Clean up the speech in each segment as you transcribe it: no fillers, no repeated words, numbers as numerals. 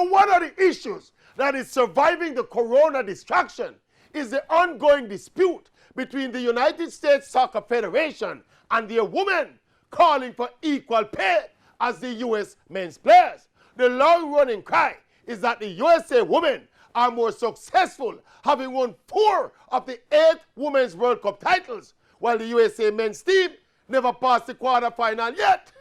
Now, one of the issues that is surviving the corona distraction is the ongoing dispute between the United States Soccer Federation and their women calling for equal pay as the U.S. men's players. The long-running cry is that the USA women are more successful, having won 4 of the 8 Women's World Cup titles, while the USA men's team never passed the quarterfinal yet.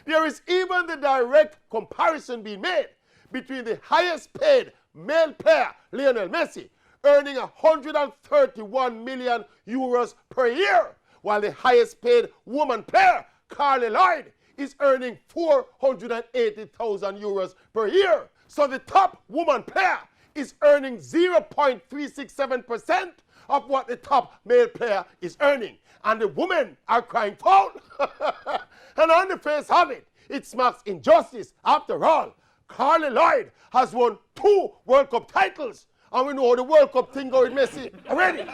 There is even the direct comparison being made between the highest paid male player, Lionel Messi, earning 131 million euros per year, while the highest paid woman player, Carly Lloyd, is earning 480,000 euros per year. So the top woman player is earning 0.367% of what the top male player is earning. And the women are crying foul. And on the face of it, it smacks injustice. After all, Carly Lloyd has won 2 World Cup titles. And we know the World Cup thing going Messi already.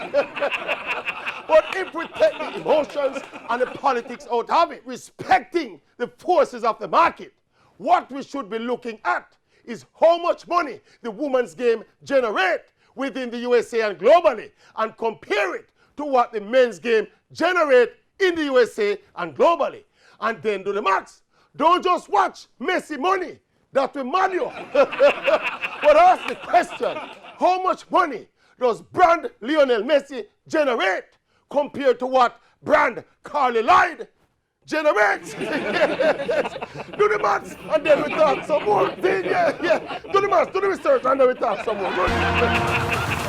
But if we take the emotions and the politics out of it, respecting the forces of the market, what we should be looking at is how much money the women's game generate within the USA and globally, and compare it to what the men's game generate in the USA and globally. And then do the maths. Don't just watch Messi money. That will mad you. But ask the question, how much money does brand Lionel Messi generate compared to what brand Carly Lloyd generates? Do the maths and then we talk some more. Do the maths, do the research and then we talk some more. Good.